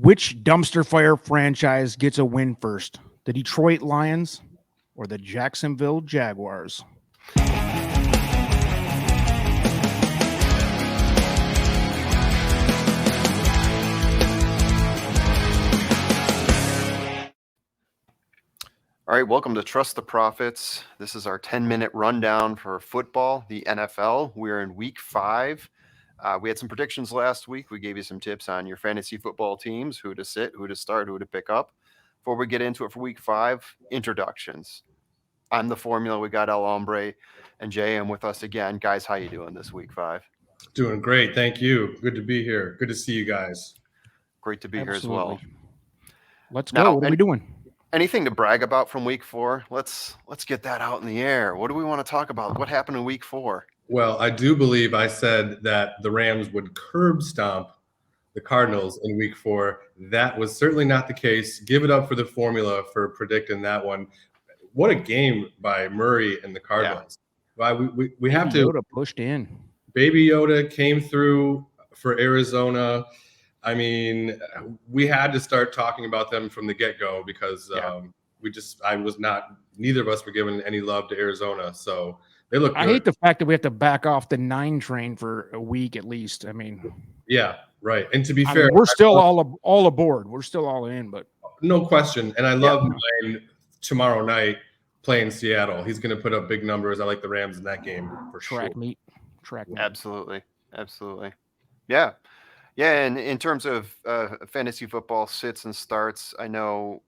Which dumpster fire franchise gets a win first? The Detroit Lions or the Jacksonville Jaguars? All right, welcome to Trust the Profits. This is our 10-minute rundown for football, the NFL. We're in week 5. We had some predictions last week. We gave you some tips on your fantasy football teams, who to sit, who to start, who to pick up. Before we get into it for week 5, introductions. I'm the formula. We got El Hombre and Jay. I'm with us again. Guys, how you doing this week 5? Doing great. Thank you. Good to be here. Good to see you guys. Great to be Absolutely. here as well. Let's go. What are we doing? Anything to brag about from week 4? Let's get that out in the air. What do we want to talk about? What happened in week 4? Well, I do believe I said that the Rams would curb stomp the Cardinals in week 4. That was certainly not the case. Give it up for the formula for predicting that one. What a game by Murray and the Cardinals. Yeah. We have to. Yoda pushed in. Baby Yoda came through for Arizona. I mean, we had to start talking about them from the get-go because neither of us were giving any love to Arizona. So they look good. I hate the fact that we have to back off the 9 train for a week at least. I mean, yeah, right. And to be fair, we're still all aboard. We're still all in, but no question. And I love Mine tomorrow night playing Seattle. He's going to put up big numbers. I like the Rams in that game for sure. Track meet. Absolutely. Yeah. Yeah, and in terms of fantasy football sits and starts, I know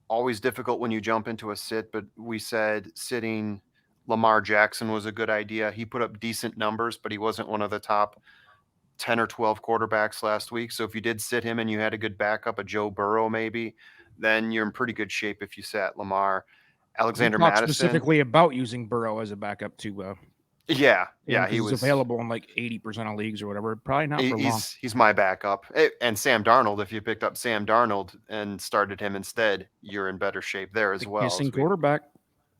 always difficult when you jump into a sit, but we said sitting Lamar Jackson was a good idea. He put up decent numbers, but he wasn't one of the top 10 or 12 quarterbacks last week. So if you did sit him and you had a good backup, a Joe Burrow maybe, then you're in pretty good shape if you sat Lamar. Alexander Madison. Specifically about using Burrow as a backup to he was available in like 80% of leagues or whatever. Probably not for long. He's my backup. And Sam Darnold, if you picked up Sam Darnold and started him instead, you're in better shape there as well. Decent quarterback.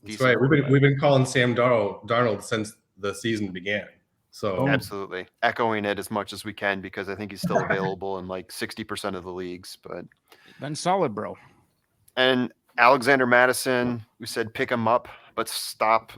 That's right. We've been calling Sam Darnold since the season began. So absolutely echoing it as much as we can because I think he's still available in like 60% of the leagues. But been solid, bro. And Alexander Madison, we said pick him up, but stop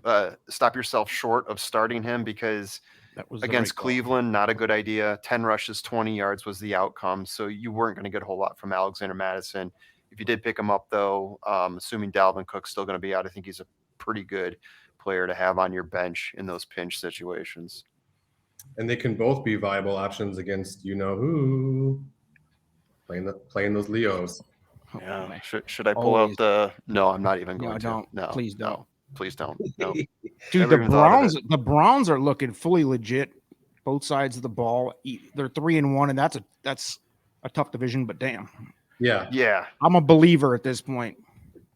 yourself short of starting him because that was against Cleveland, not a good idea. 10 rushes, 20 yards was the outcome. So you weren't going to get a whole lot from Alexander Madison. If you did pick him up, though, assuming Dalvin Cook's still going to be out, I think he's a pretty good player to have on your bench in those pinch situations. And they can both be viable options against who playing those Leos. Yeah. Should I pull out the? No, I'm not even going to. No, please don't. No, please don't. No. Dude, the Browns are looking fully legit. Both sides of the ball. They're 3-1, and that's a tough division. But damn. Yeah. I'm a believer at this point.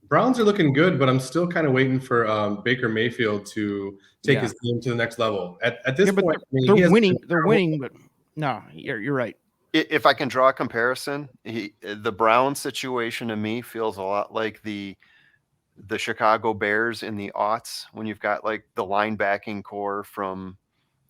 Browns are looking good, but I'm still kind of waiting for Baker Mayfield to take his team to the next level. At this point, they're winning. They're winning, but no, you're right. If I can draw a comparison, the Browns situation to me feels a lot like the Chicago Bears in the aughts when you've got like the linebacking core from,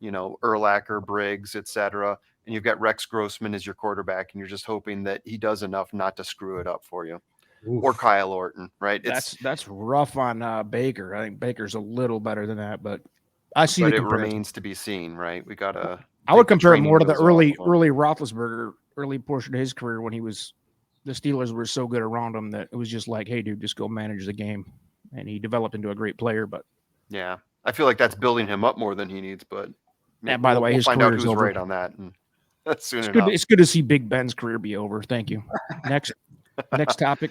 Urlacher, Briggs, etc., and you've got Rex Grossman as your quarterback, and you're just hoping that he does enough not to screw it up for you. Oof. Or Kyle Orton, right? That's rough on Baker. I think Baker's a little better than that, but I see. But the it comparison. remains to be seen, right? We gotta. I would compare it more to the early Roethlisberger, early portion of his career when the Steelers were so good around him that it was just like, hey, dude, just go manage the game, and he developed into a great player. But yeah, I feel like that's building him up more than he needs. But by the way, we'll his find out career is who's over. right on that. And that's soon enough. It's good to see Big Ben's career be over. Thank you. Next topic.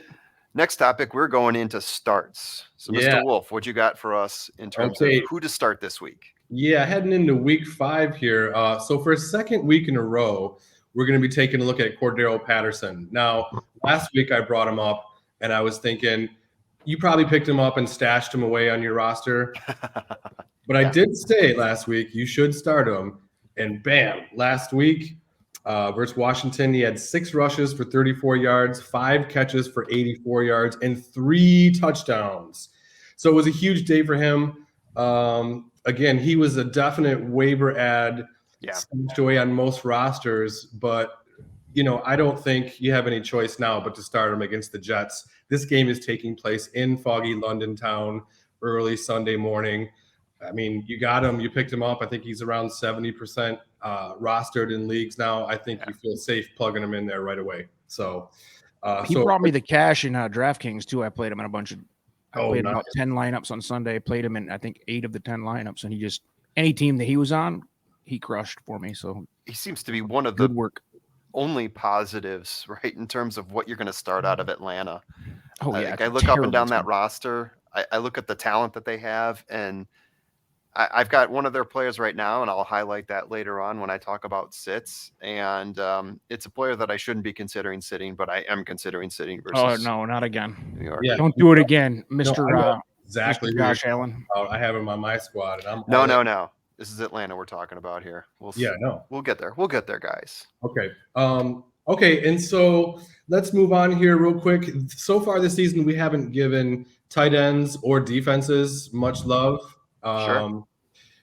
Next topic, we're going into starts. So, Mr. Wolf, what you got for us in terms of who to start this week? Yeah, heading into week 5 here. So for a second week in a row, we're going to be taking a look at Cordero Patterson. Now, last week I brought him up, and I was thinking, you probably picked him up and stashed him away on your roster. But I did say last week, you should start him. And bam, last week, versus Washington, he had 6 rushes for 34 yards, 5 catches for 84 yards, and 3 touchdowns. So it was a huge day for him. Again, he was a definite waiver ad, stashed away on most rosters, but I don't think you have any choice now but to start him against the Jets. This game is taking place in foggy London town early Sunday morning. I mean, you got him. You picked him up. I think he's around 70% rostered in leagues now. I think you feel safe plugging him in there right away. So he brought me the cash in DraftKings too. I played him in a bunch of played about 10 lineups on Sunday. Played him in, I think, 8 of the 10 lineups. And he just, any team that he was on, he crushed for me. So he seems to be one of good the work. only positives, right, in terms of what you're going to start out of Atlanta. Oh, yeah. I look up and down that roster. I look at the talent that they have, and I've got one of their players right now, and I'll highlight that later on when I talk about sits. And it's a player that I shouldn't be considering sitting, but I am considering sitting versus. Oh, no, not again. New York. Yeah. Don't do it again, Mr. No, exactly. Mr. Josh Allen. I have him on my squad. And No. This is Atlanta we're talking about here. We'll get there. We'll get there, guys. Okay. Okay. And so let's move on here real quick. So far this season, we haven't given tight ends or defenses much love. Sure.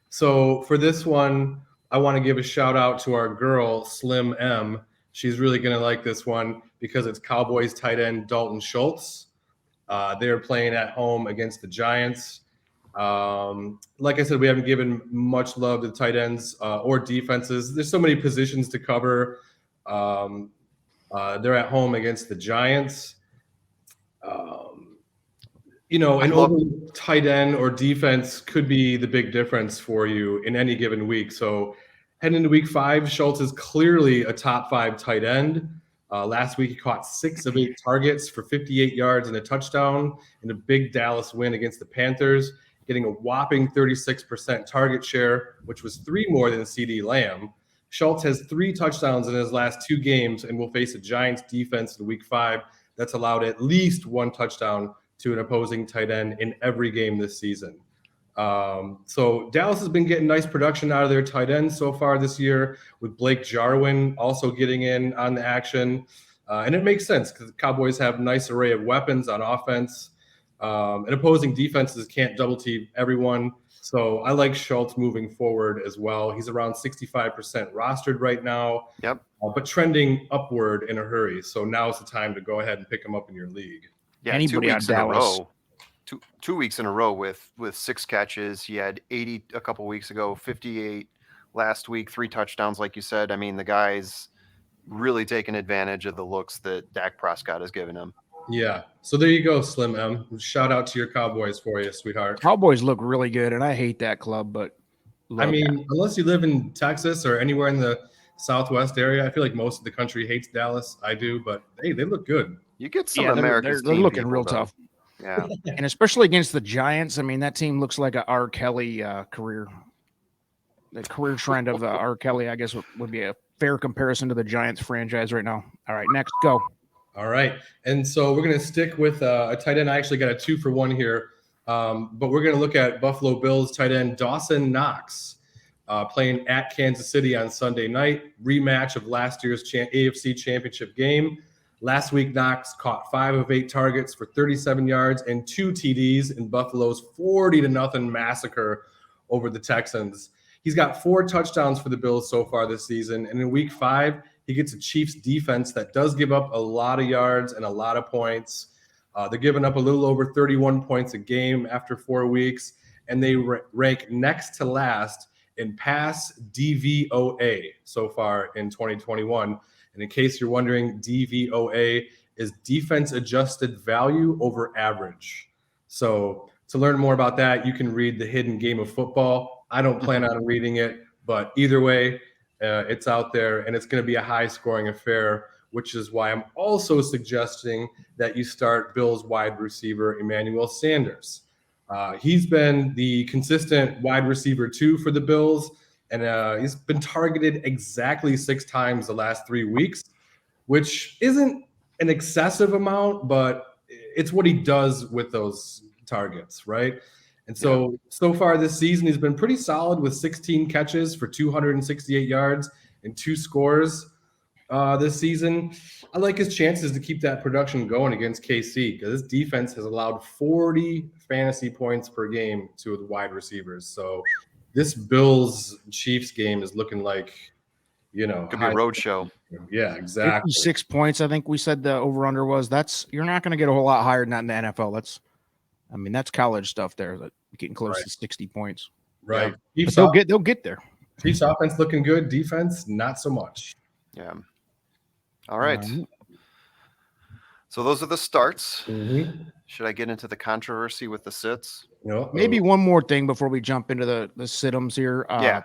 So for this one, I want to give a shout out to our girl, Slim M. She's really going to like this one because it's Cowboys tight end Dalton Schultz. They're playing at home against the Giants. Like I said, we haven't given much love to tight ends or defenses. There's so many positions to cover. They're at home against the Giants. An over tight end or defense could be the big difference for you in any given week. So heading into week 5, Schultz is clearly a top 5 tight end. Last week, he caught 6 of 8 targets for 58 yards and a touchdown in a big Dallas win against the Panthers, getting a whopping 36% target share, which was 3 more than CeeDee Lamb. Schultz has 3 touchdowns in his last 2 games and will face a Giants defense in week 5 that's allowed at least 1 touchdown to an opposing tight end in every game this season. So Dallas has been getting nice production out of their tight ends so far this year, with Blake Jarwin also getting in on the action. And it makes sense because the Cowboys have a nice array of weapons on offense. And opposing defenses can't double team everyone. So I like Schultz moving forward as well. He's around 65% rostered right now, but trending upward in a hurry. So now's the time to go ahead and pick him up in your league. Yeah, anybody 2 weeks on in Dallas. a row. 2 weeks in a row with 6 catches. He had 80 a couple weeks ago, 58 last week, 3 touchdowns, like you said. I mean, the guy's really taking advantage of the looks that Dak Prescott has given him. Yeah. So there you go, Slim M. Shout out to your Cowboys for you, sweetheart. Cowboys look really good, and I hate that club, but unless you live in Texas or anywhere in the Southwest area, I feel like most of the country hates Dallas. I do, but hey, they look good. You get some Americans. They're looking real tough. Yeah. And especially against the Giants. I mean, that team looks like a R. Kelly career. The career trend of R. Kelly, I guess, would be a fair comparison to the Giants franchise right now. All right, next, go. All right. And so we're going to stick with a tight end. I actually got a 2-for-1 here, but we're going to look at Buffalo Bills tight end Dawson Knox playing at Kansas City on Sunday night, rematch of last year's AFC Championship game. Last week, Knox caught 5 of 8 targets for 37 yards and 2 TDs in Buffalo's 40-0 massacre over the Texans. He's got 4 touchdowns for the Bills so far this season. And in week 5, he gets a Chiefs defense that does give up a lot of yards and a lot of points. They're giving up a little over 31 points a game after 4 weeks. And they rank next to last in pass DVOA so far in 2021. And in case you're wondering, DVOA is defense adjusted value over average. So to learn more about that, you can read The Hidden Game of Football. I don't plan on reading it, but either way, it's out there and it's going to be a high scoring affair, which is why I'm also suggesting that you start Bills wide receiver Emmanuel Sanders. He's been the consistent wide receiver 2 for the Bills. And he's been targeted exactly 6 times the last 3 weeks, which isn't an excessive amount, but it's what he does with those targets, right? And so far this season, he's been pretty solid with 16 catches for 268 yards and 2 scores this season. I like his chances to keep that production going against KC because this defense has allowed 40 fantasy points per game to the wide receivers. So this Bills Chiefs game is looking like, could be a road show. Yeah, exactly. 56 points, I think we said the over-under was. You're not going to get a whole lot higher than that in the NFL. That's college stuff there, that getting close to 60 points. Right. Yeah. But they'll get there. Chiefs offense looking good. Defense, not so much. Yeah. All right. So those are the starts. Mm-hmm. Should I get into the controversy with the sits? Maybe one more thing before we jump into the sit-ems here. Yeah.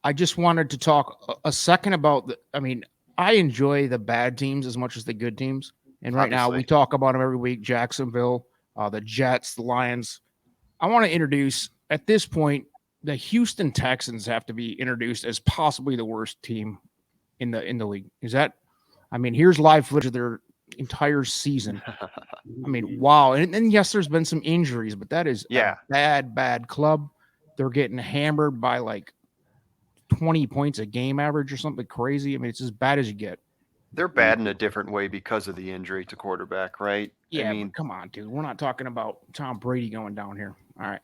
I just wanted to talk a second about I enjoy the bad teams as much as the good teams. And right now we talk about them every week. Jacksonville, the Jets, the Lions. I want to introduce, at this point, the Houston Texans have to be introduced as possibly the worst team in the league. Here's live footage of their entire season. Wow. And yes, there's been some injuries, but that is a bad club. They're getting hammered by like 20 points a game average or something crazy. It's as bad as you get. They're bad in a different way because of the injury to quarterback, right? Yeah, come on, dude. We're not talking about Tom Brady going down here. All right.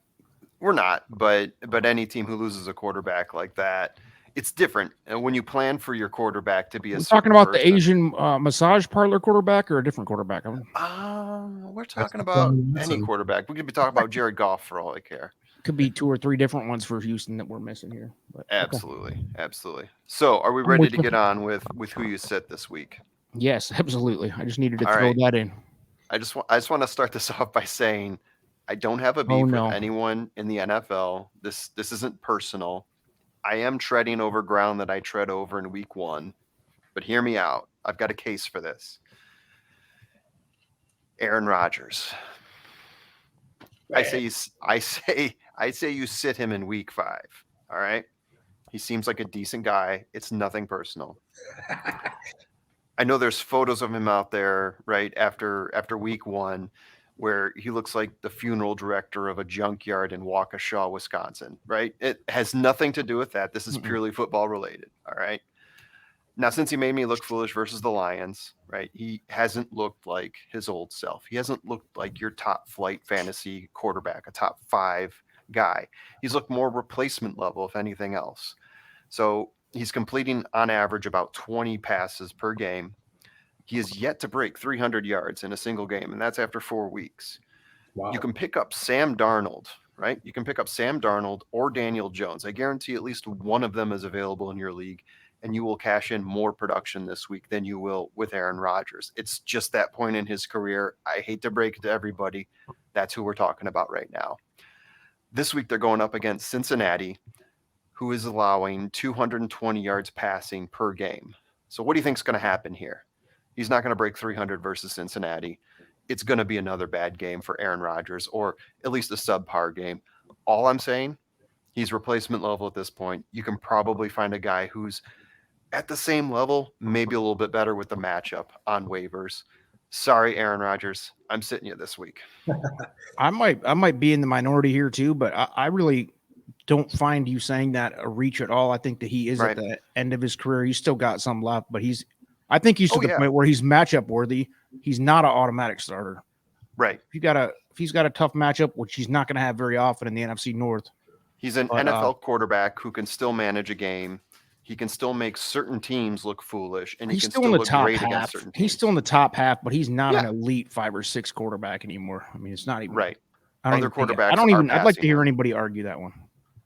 We're not, but any team who loses a quarterback like that, it's different. And when you plan for your quarterback to be we're talking about the Asian massage parlor quarterback or a different quarterback? We're talking about any quarterback. We could be talking about Jared Goff for all I care. Could be 2 or 3 different ones for Houston that we're missing here. But, absolutely. So are we ready to get on with who you sit this week? Yes, absolutely. I just needed to throw that in. I just want to start this off by saying I don't have a beef with anyone in the NFL. This isn't personal. I am treading over ground that I tread over in week 1, but hear me out. I've got a case for this. Aaron Rodgers. I say you sit him in week 5. All right. He seems like a decent guy. It's nothing personal. I know there's photos of him out there, right, after week 1, where he looks like the funeral director of a junkyard in Waukesha, Wisconsin, right? It has nothing to do with that. This is purely football related. All right. Now, since he made me look foolish versus the Lions, right, he hasn't looked like his old self. He hasn't looked like your top flight fantasy quarterback, a top 5 guy. He's looked more replacement level, if anything else. So he's completing on average about 20 passes per game. He is yet to break 300 yards in a single game, and that's after 4 weeks. Wow. You can pick up Sam Darnold, right? You can pick up Sam Darnold or Daniel Jones. I guarantee at least one of them is available in your league, and you will cash in more production this week than you will with Aaron Rodgers. It's just that point in his career. I hate to break it to everybody. That's who we're talking about right now. This week, they're going up against Cincinnati, who is allowing 220 yards passing per game. So what do you think is going to happen here? He's not going to break 300 versus Cincinnati. It's going to be another bad game for Aaron Rodgers, or at least a subpar game. All I'm saying, he's replacement level at this point. You can probably find a guy who's at the same level, maybe a little bit better with the matchup on waivers. Sorry, Aaron Rodgers. I'm sitting you this week. I might be in the minority here too, but I really don't find you saying that a reach at all. I think that he is at the end of his career. He's still got some left, but I think he's to the point where he's matchup worthy. He's not an automatic starter. Right. If he's got a tough matchup, which he's not going to have very often in the NFC North. He's an NFL quarterback who can still manage a game. He can still make certain teams look foolish, and he can still look great against certain teams. He's still in the top half, but he's not an elite 5 or 6 quarterback anymore. It's not even right. Other quarterbacks. I'd like to hear anybody argue that one.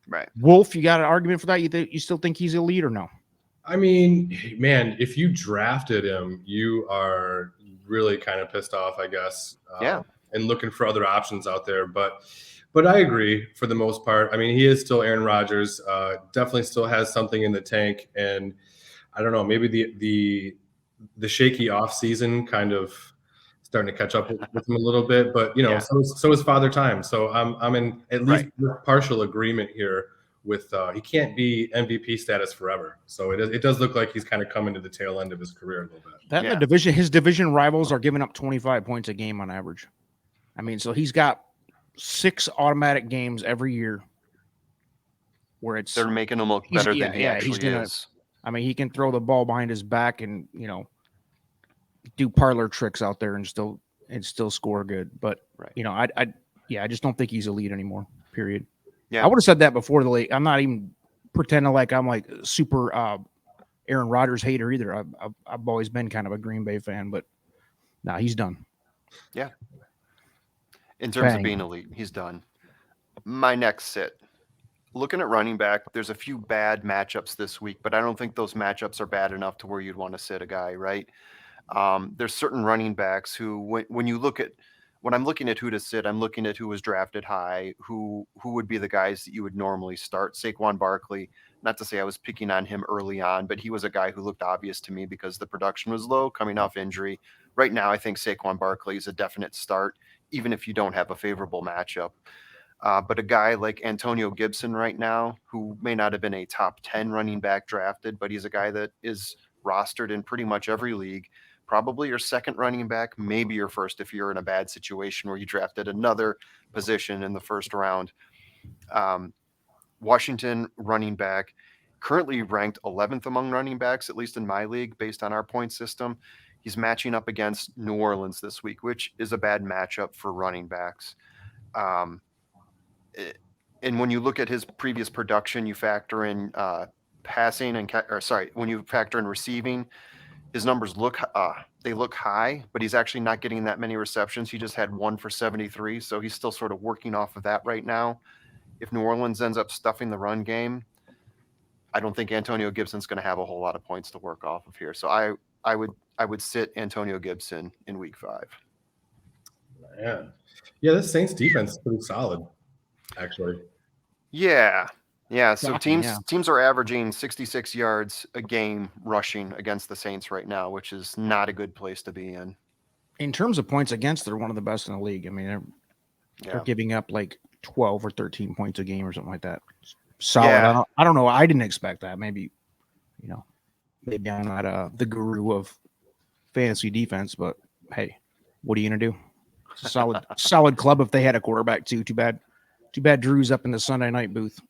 Right. Wolf, you got an argument for that? You still think he's elite or no? Man, if you drafted him, you are really kind of pissed off, I guess. And looking for other options out there. But I agree for the most part. He is still Aaron Rodgers. Definitely still has something in the tank. And I don't know, maybe the shaky offseason kind of starting to catch up with him a little bit. But, so is Father Time. So I'm in at least partial agreement here with he can't be MVP status forever. So it does look like he's kind of coming to the tail end of his career a little bit. His division rivals are giving up 25 points a game on average. So he's got 6 automatic games every year where they're making him look better than he actually is. He can throw the ball behind his back and do parlor tricks out there and still score good. But I just don't think he's elite anymore. Period. Yeah, I would have said that before the league. I'm not even pretending like I'm like super Aaron Rodgers hater either. I've always been kind of a Green Bay fan, but nah, he's done. Yeah. In terms of Bang. being elite, he's done. My next sit. Looking at running back, there's a few bad matchups this week, but I don't think those matchups are bad enough to where you'd want to sit a guy, right? There's certain running backs who, when I'm looking at who to sit, I'm looking at who was drafted high, who would be the guys that you would normally start. Saquon Barkley, not to say I was picking on him early on, but he was a guy who looked obvious to me because the production was low coming off injury. Right now, I think Saquon Barkley is a definite start, even if you don't have a favorable matchup. But a guy like Antonio Gibson right now, who may not have been a top 10 running back drafted, but he's a guy that is rostered in pretty much every league. Probably your second running back, maybe your first if you're in a bad situation where you drafted another position in the first round. Washington running back, currently ranked 11th among running backs, at least in my league, based on our point system. He's matching up against New Orleans this week, which is a bad matchup for running backs. And when you look at his previous production, you factor in passing when you factor in receiving, his numbers look high, but he's actually not getting that many receptions. He just had 1 for 73, so he's still sort of working off of that right now. If New Orleans ends up stuffing the run game, I don't think Antonio Gibson's going to have a whole lot of points to work off of here. So I would sit Antonio Gibson in week 5. Yeah, this Saints defense is pretty solid, actually. Yeah. So Shocking, teams are averaging 66 yards a game rushing against the Saints right now, which is not a good place to be in. In terms of points against, they're one of the best in the league. I mean, they're giving up like 12 or 13 points a game or something like that. Solid. Yeah. I don't know. I didn't expect that. Maybe I'm not the guru of fantasy defense, but hey, what are you gonna do? It's a solid club if they had a quarterback too. Too bad Drew's up in the Sunday night booth.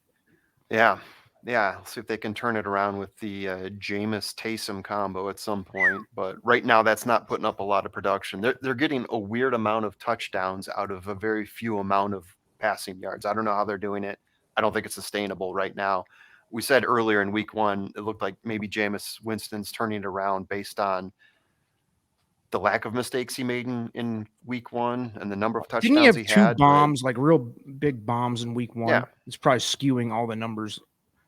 Yeah. Let's see if they can turn it around with the Jameis Taysom combo at some point. But right now, that's not putting up a lot of production. They're getting a weird amount of touchdowns out of a very few amount of passing yards. I don't know how they're doing it. I don't think it's sustainable right now. We said earlier in week 1, it looked like maybe Jameis Winston's turning it around based on the lack of mistakes he made in week 1 and the number of touchdowns Didn't he have he two had. bombs, like real big bombs in week 1? Yeah. It's probably skewing all the numbers.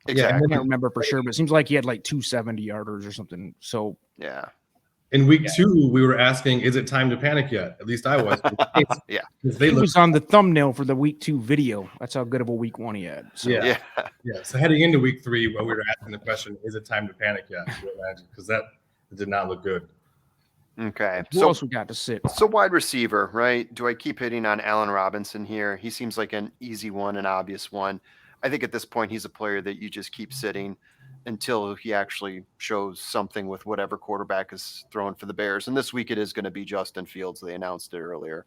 Exactly. I can't remember for sure, but it seems like he had like 270 yarders or something. So yeah. In week 2, we were asking, is it time to panic yet? At least I was. Yeah. He was on the thumbnail for the week 2 video. That's how good of a week 1 he had. So. Yeah. So heading into week 3, when we were asking the question, is it time to panic yet? Because that did not look good. Okay. Who else we got to sit? So wide receiver, right? Do I keep hitting on Allen Robinson here? He seems like an easy one, an obvious one. I think at this point, he's a player that you just keep sitting until he actually shows something with whatever quarterback is throwing for the Bears. And this week it is going to be Justin Fields. They announced it earlier.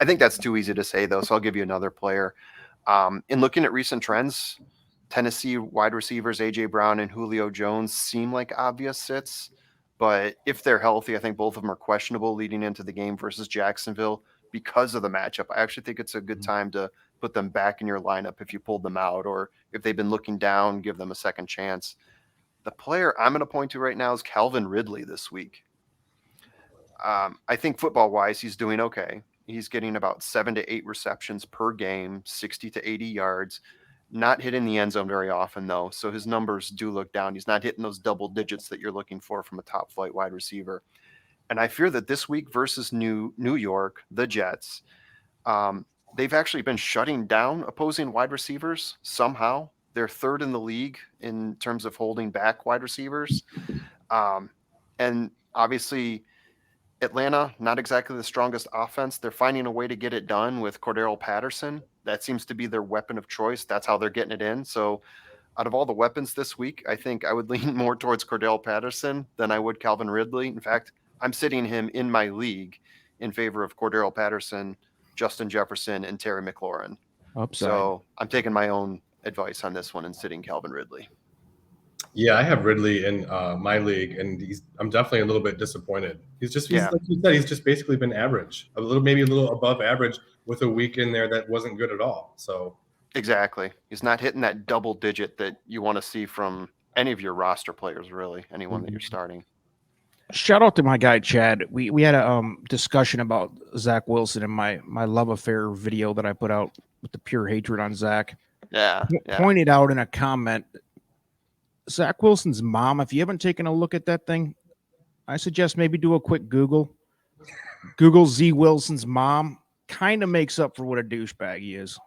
I think that's too easy to say, though, so I'll give you another player. In looking at recent trends, Tennessee wide receivers A.J. Brown and Julio Jones seem like obvious sits. But if they're healthy, I think both of them are questionable leading into the game versus Jacksonville because of the matchup. I actually think it's a good time to put them back in your lineup if you pulled them out, or if they've been looking down, give them a second chance. The player I'm going to point to right now is Calvin Ridley this week. I think football-wise, he's doing okay. He's getting about 7 to 8 receptions per game, 60 to 80 yards. Not hitting the end zone very often, though, so his numbers do look down. He's not hitting those double digits that you're looking for from a top-flight wide receiver. And I fear that this week versus New York, the Jets, they've actually been shutting down opposing wide receivers somehow. They're third in the league in terms of holding back wide receivers. And obviously, Atlanta, not exactly the strongest offense. They're finding a way to get it done with Cordero Patterson. That seems to be their weapon of choice. That's how they're getting it in. So out of all the weapons this week, I think I would lean more towards Cordero Patterson than I would Calvin Ridley. In fact, I'm sitting him in my league in favor of Cordero Patterson, Justin Jefferson, and Terry McLaurin. Upside. So I'm taking my own advice on this one and sitting Calvin Ridley. Yeah, I have Ridley in my league, and I'm definitely a little bit disappointed. He's like you said, he's just basically been average, maybe a little above average with a week in there that wasn't good at all. So exactly, he's not hitting that double digit that you want to see from any of your roster players, really, anyone that you're starting. Shout out to my guy Chad. We had a discussion about Zach Wilson and my love affair video that I put out with the pure hatred on Zach. Yeah. Pointed out in a comment, Zach Wilson's mom. If you haven't taken a look at that thing, I suggest maybe do a quick Google. Google Z Wilson's mom. Kind of makes up for what a douchebag he is.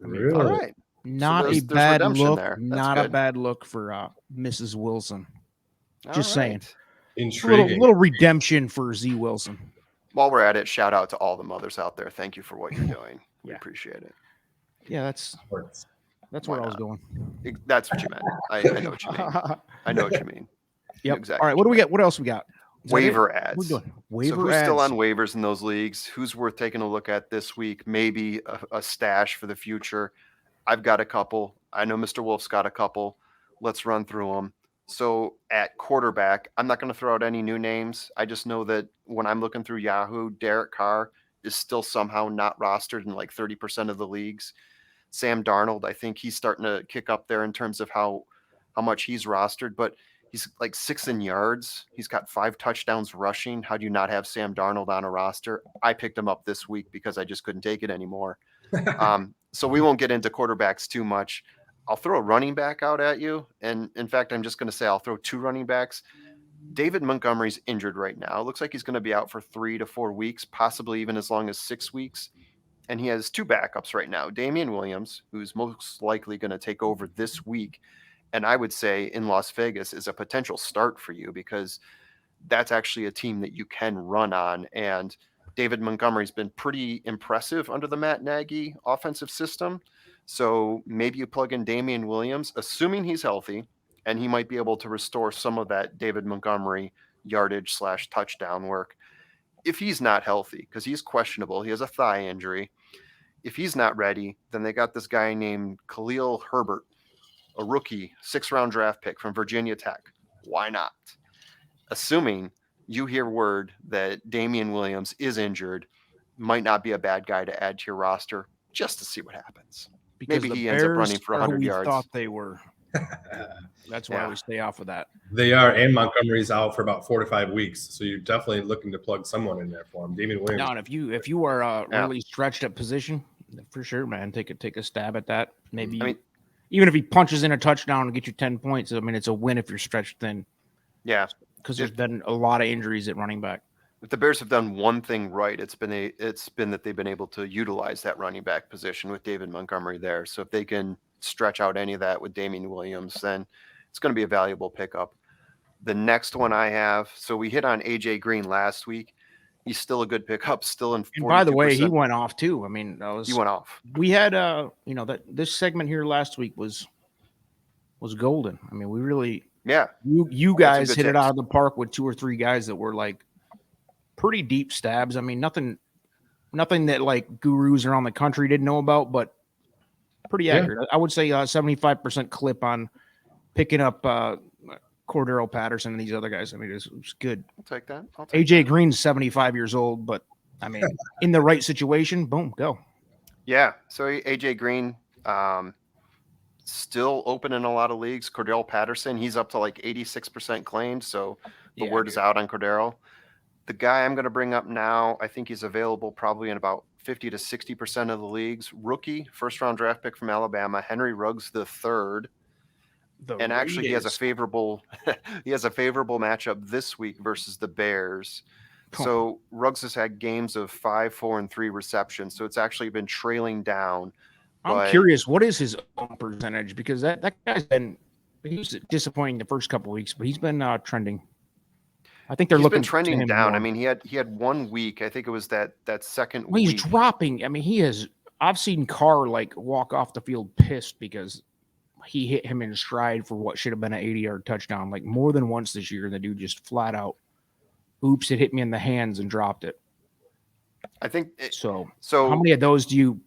I mean, Really? All right. Not there's a bad redemption look. there. That's Not a good. bad look for Mrs. Wilson. All Just saying. right. Intriguing. Little redemption for Z Wilson. While we're at it, shout out to all the mothers out there. Thank you for what you're doing. We Yeah. appreciate it. Yeah, that's Why where I was not? going. That's what you meant. I know what you mean. I know what you mean. Yep. Exactly. All right. What do we got? What else we got? Is that it? Waiver We're ads. doing So waiver who's ads. still on waivers in those leagues? Who's worth taking a look at this week? Maybe a stash for the future. I've got a couple. I know Mr. Wolf's got a couple. Let's run through them. So at quarterback, I'm not going to throw out any new names. I just know that when I'm looking through Yahoo, Derek Carr is still somehow not rostered in like 30% of the leagues. Sam Darnold, I think he's starting to kick up there in terms of how much he's rostered, but he's like 6 in yards. He's got 5 touchdowns rushing. How do you not have Sam Darnold on a roster? I picked him up this week because I just couldn't take it anymore. So we won't get into quarterbacks too much. I'll throw a running back out at you. And in fact, I'm just going to say I'll throw 2 running backs. David Montgomery's injured right now. It looks like he's going to be out for 3 to 4 weeks, possibly even as long as 6 weeks. And he has 2 backups right now. Damian Williams, who's most likely going to take over this week, and I would say in Las Vegas is a potential start for you because that's actually a team that you can run on. And David Montgomery's been pretty impressive under the Matt Nagy offensive system. So maybe you plug in Damian Williams, assuming he's healthy, and he might be able to restore some of that David Montgomery yardage / touchdown work. If he's not healthy, because he's questionable, he has a thigh injury. If he's not ready, then they got this guy named Khalil Herbert, a rookie 6th-round draft pick from Virginia Tech. Why not? Assuming you hear word that Damian Williams is injured, might not be a bad guy to add to your roster just to see what happens. Because Maybe the he ends up Bears running for are who 100 we yards. thought they were. That's why Yeah. we stay off of that. They are, and Montgomery's out for about 4 to 5 weeks, so you're definitely looking to plug someone in there for him. Damian Williams. No, and if you are Yeah. really stretched at position, for sure, man, take a stab at that. Maybe I mean, even if he punches in a touchdown and get you 10 points, I mean, it's a win if you're stretched thin yeah. because there's been a lot of injuries at running back. If the Bears have done one thing right, it's been that they've been able to utilize that running back position with David Montgomery there. So if they can stretch out any of that with Damian Williams, then it's going to be a valuable pickup. The next one I have, so we hit on AJ Green last week. He's still a good pickup, still in 42%. And by the way, he went off too. I mean, He went off. We had that this segment here last week was golden. I mean, we really Yeah. you guys good hit it tips. out of the park with 2 or 3 guys that were like pretty deep stabs. I mean, nothing that like gurus around the country didn't know about, but pretty accurate. I would say 75% clip on picking up Cordero Patterson and these other guys. I mean, it was good. I'll take that. I'll take AJ Green's 75 years old, but I mean, in the right situation, boom, go. Yeah. So AJ Green, still open in a lot of leagues. Cordero Patterson, he's up to like 86% claimed. So the Yeah, word is out on Cordero. The guy I'm going to bring up now, I think he's available probably in about 50 to 60% of the leagues. Rookie, 1st-round draft pick from Alabama, Henry Ruggs III. And actually, he has a favorable matchup this week versus the Bears. So Ruggs has had games of 5, 4, and 3 receptions. So it's actually been trailing down. I'm curious, what is his own percentage? Because that guy's he was disappointing the first couple of weeks, but he's been trending. I think He's looking been trending to him down. more. I mean, he had 1 week. I think it was that second Well, he's week. dropping. I mean, I've seen Carr like walk off the field pissed because he hit him in stride for what should have been an 80-yard touchdown, like more than once this year. And the dude just flat out, oops, it hit me in the hands and dropped it. I think So so. how many of those do you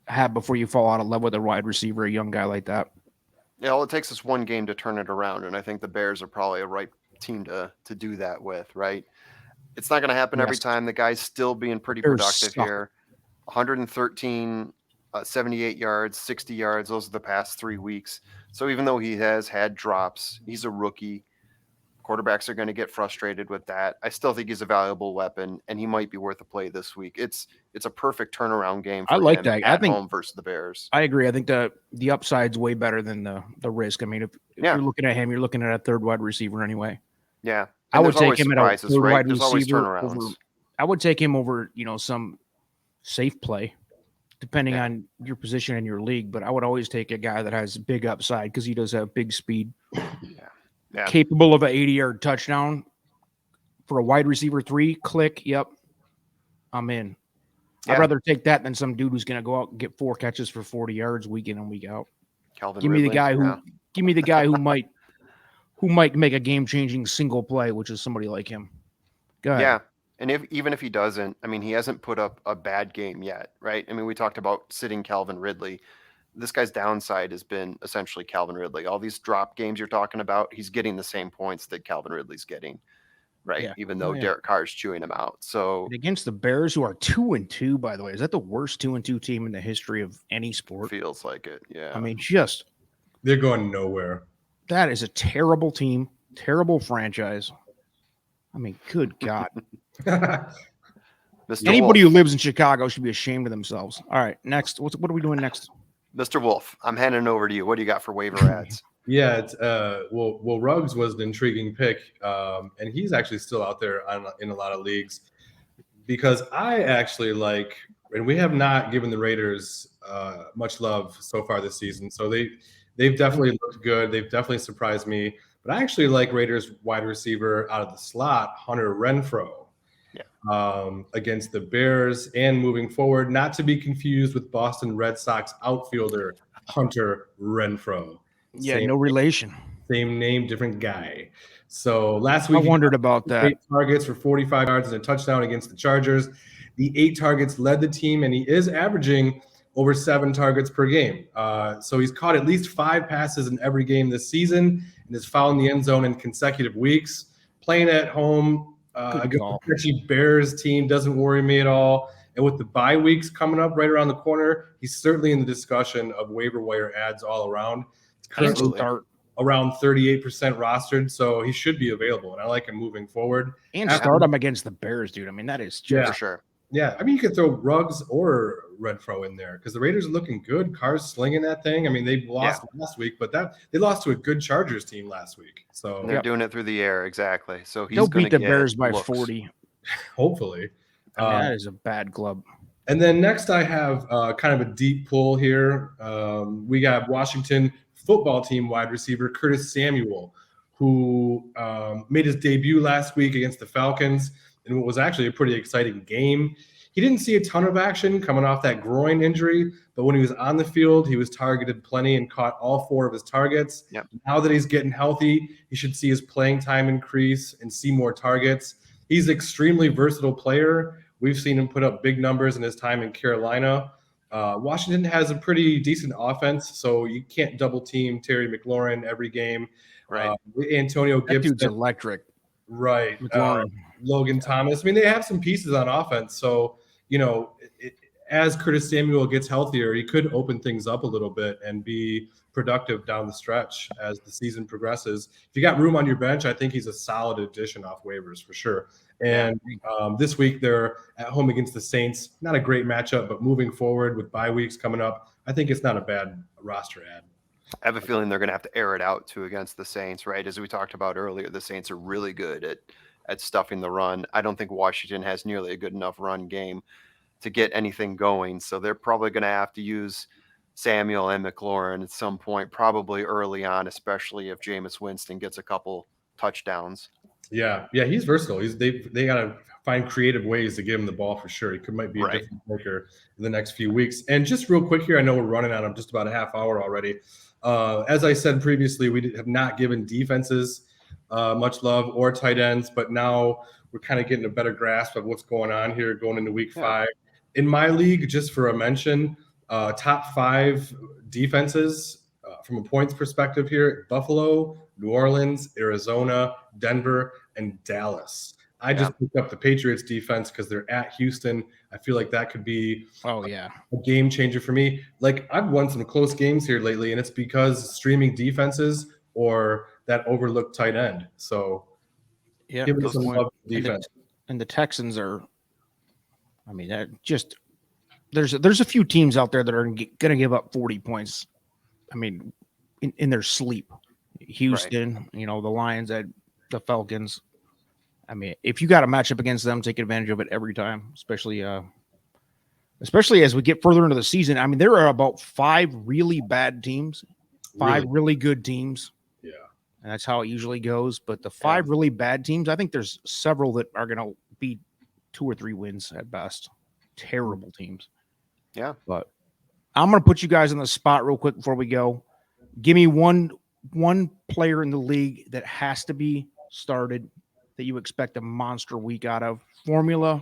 have before you fall out of love with a wide receiver, a young guy like that? Yeah, all it takes is 1 game to turn it around, and I think the Bears are probably a right team to do that with, right? It's not going to happen every Yes. time. The guy's still being pretty Bears productive suck. here. 113 78 yards, 60 yards. Those are the past 3 weeks. So even though he has had drops, he's a rookie. Quarterbacks are going to get frustrated with that. I still think he's a valuable weapon, and he might be worth a play this week. It's a perfect turnaround game I for like him that. I at think home versus the Bears. I agree. I think the upside's way better than the risk. I mean, if Yeah. you're looking at him, you're looking at a third wide receiver anyway. Yeah, I and would there's take always him at a surprises, third right? wide There's always receiver turnarounds. over. I would take him over, some safe play, depending Yeah. on your position in your league. But I would always take a guy that has big upside because he does have big speed, Yeah. capable of an 80-yard touchdown for a wide receiver 3. Click, yep, I'm in. Yeah. I'd rather take that than some dude who's going to go out and get 4 catches for 40 yards week in and week out. Calvin Give me the Ridley. guy who Yeah. give me the guy who might make a game-changing single play, which is somebody like him. Go ahead. Yeah. And even if he doesn't, I mean, he hasn't put up a bad game yet, right? I mean, we talked about sitting Calvin Ridley. This guy's downside has been essentially Calvin Ridley. All these drop games you're talking about, he's getting the same points that Calvin Ridley's getting, right? Yeah. Even though Yeah. Derek Carr's chewing him out. So And against the Bears, who are 2-2, by the way, is that the worst 2-2 team in the history of any sport? feels like it. Yeah. I mean, They're going nowhere. that is a terrible team, terrible franchise. I mean, good God. Mr. Anybody Wolf, who lives in Chicago should be ashamed of themselves. All right, next. What are we doing next? Mr. Wolf, I'm handing it over to you. What do you got for waiver ads? Yeah, it's well, Ruggs was an intriguing pick, and he's actually still out there in a lot of leagues because I actually like, and we have not given the Raiders much love so far this season. So they've definitely looked good. They've definitely surprised me. But I actually like Raiders wide receiver out of the slot, Hunter Renfrow. Against the Bears and moving forward, not to be confused with Boston Red Sox outfielder Hunter Renfrow. Yeah, no relation. Same name, different guy. So last I week, wondered about that. 8 targets for 45 yards and a touchdown against the Chargers. The 8 targets led the team, and he is averaging over 7 targets per game. So he's caught at least 5 passes in every game this season and has found the end zone in consecutive weeks. Playing at home against the stretchy Bears team doesn't worry me at all. And with the bye weeks coming up right around the corner, he's certainly in the discussion of waiver wire ads all around. It's currently around 38% rostered, so he should be available, and I like him moving forward. And start him against the Bears, dude. I mean, that is just for sure. Yeah, I mean, you could throw Ruggs or Renfrow in there because the Raiders are looking good. Carr's slinging that thing. I mean, they lost last week, but they lost to a good Chargers team last week. So they're doing it through the air, exactly. So they'll beat the Bears by 40. Hopefully. I mean, that is a bad club. And then next I have kind of a deep pull here. We got Washington football team wide receiver Curtis Samuel, who made his debut last week against the Falcons in what was actually a pretty exciting game. He didn't see a ton of action coming off that groin injury, but when he was on the field, he was targeted plenty and caught all 4 of his targets. Yep. Now that he's getting healthy, he should see his playing time increase and see more targets. He's an extremely versatile player. We've seen him put up big numbers in his time in Carolina. Washington has a pretty decent offense, so you can't double team Terry McLaurin every game. Right. Antonio Gibson. That dude's electric. Right. McLaurin. Logan Thomas. I mean, they have some pieces on offense. So, as Curtis Samuel gets healthier, he could open things up a little bit and be productive down the stretch as the season progresses. If you got room on your bench, I think he's a solid addition off waivers for sure. And this week they're at home against the Saints. Not a great matchup, but moving forward with bye weeks coming up, I think it's not a bad roster ad. I have a feeling they're going to have to air it out too against the Saints, right? As we talked about earlier, the Saints are really good at stuffing the run. I don't think Washington has nearly a good enough run game to get anything going. So they're probably going to have to use Samuel and McLaurin at some point, probably early on, especially if Jameis Winston gets a couple touchdowns. Yeah, he's versatile. They got to find creative ways to give him the ball for sure. He might be a different maker in the next few weeks. And just real quick here, I know we're running on just about a half hour already. As I said previously, we have not given defenses much love or tight ends, but now we're kind of getting a better grasp of what's going on here going into week 5. In my league, just for a mention, top 5 defenses from a points perspective here: Buffalo, New Orleans, Arizona, Denver, and Dallas. I just picked up the Patriots defense because they're at Houston. I feel like that could be a game changer for me. Like, I've won some close games here lately, and it's because streaming defenses or that overlooked tight end. So give me some love for defense. And the Texans are, I mean, that just there's a few teams out there that are going to give up 40 points. I mean, in their sleep. Houston, the Lions, the Falcons. I mean, if you got a matchup against them, take advantage of it every time, especially as we get further into the season. I mean, there are about 5 really bad teams, 5 really good teams. Yeah. And that's how it usually goes. But the 5 really bad teams, I think there's several that are going to be 2 or 3 wins at best. Terrible teams. Yeah. But I'm going to put you guys on the spot real quick before we go. Give me one player in the league that has to be started that you expect a monster week out of. Formula.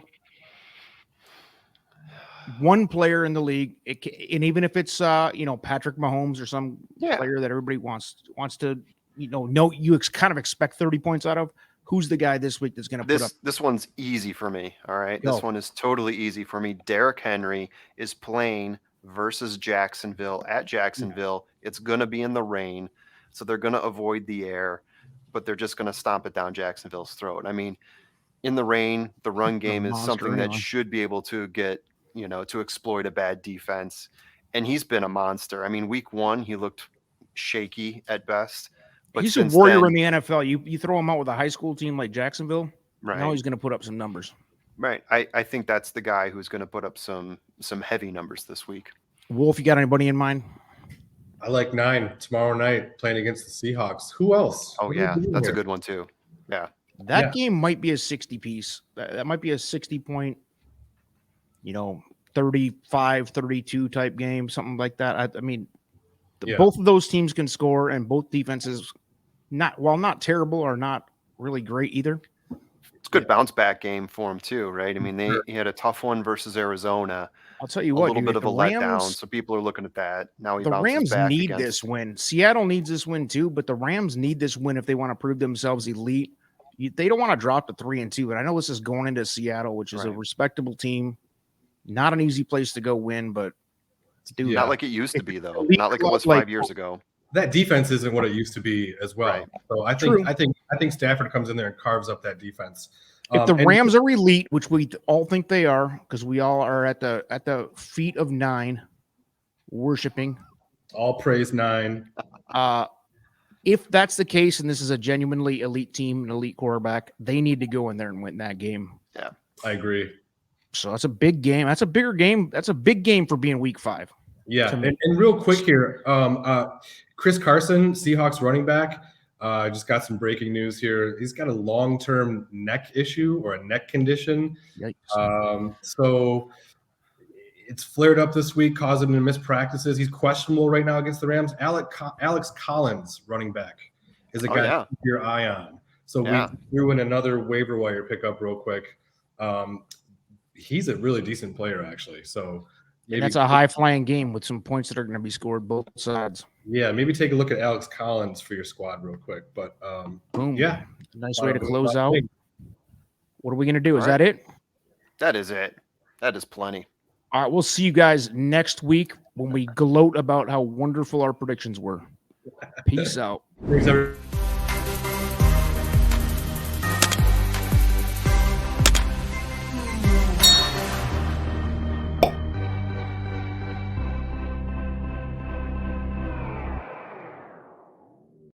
One player in the league, and even if it's Patrick Mahomes or some player that everybody wants to you kind of expect 30 points out of. Who's the guy this week that's going to put up? This one's easy for me. All right, this one is totally easy for me. Derrick Henry is playing versus Jacksonville at Jacksonville. It's going to be in the rain, so they're going to avoid the air, but they're just going to stomp it down Jacksonville's throat. I mean, in the rain, the run game is something that should be able to get, to exploit a bad defense. And he's been a monster. I mean, week 1, he looked shaky at best. But he's a warrior in the NFL. You throw him out with a high school team like Jacksonville, now he's going to put up some numbers. Right. I think that's the guy who's going to put up some heavy numbers this week. Wolf, you got anybody in mind? I like 9 tomorrow night playing against the Seahawks. Who else? Oh, yeah. That's a good one, too. Yeah. That game might be a 60-piece. That might be a 60-point, 35, 32 type game, something like that. I mean, both of those teams can score, and both defenses, not terrible or not really great either. It's a good bounce back game for him too, right? I mean, he had a tough one versus Arizona. I'll tell you what, a little bit of a letdown. So people are looking at that. Now the Rams need this win. Seattle needs this win too, but the Rams need this win if they want to prove themselves elite. They don't want to drop to 3-2. And I know this is going into Seattle, which is a respectable team. Not an easy place to go win, but not like it used to be though. Not like it was 5 years ago. That defense isn't what it used to be as well. Right. So I think Stafford comes in there and carves up that defense. If the Rams are elite, which we all think they are, because we all are at the feet of 9, worshiping. All praise 9. If that's the case, and this is a genuinely elite team, an elite quarterback, they need to go in there and win that game. Yeah, I agree. So that's a big game. That's a bigger game. That's a big game for being week 5. Yeah, and real quick here, Chris Carson, Seahawks running back, just got some breaking news here. He's got a long-term neck issue or a neck condition. So it's flared up this week, causing him to miss practices. He's questionable right now against the Rams. Alex Collins, running back, is a guy to keep your eye on. So we threw in another waiver wire pickup real quick. He's a really decent player, actually. So that's a high-flying game with some points that are going to be scored both sides. Yeah, maybe take a look at Alex Collins for your squad real quick. But boom, yeah, nice way to close out. What are we going to do? Is that it? That is it. That is plenty. All right, we'll see you guys next week when we gloat about how wonderful our predictions were. Peace out. Thanks, everyone.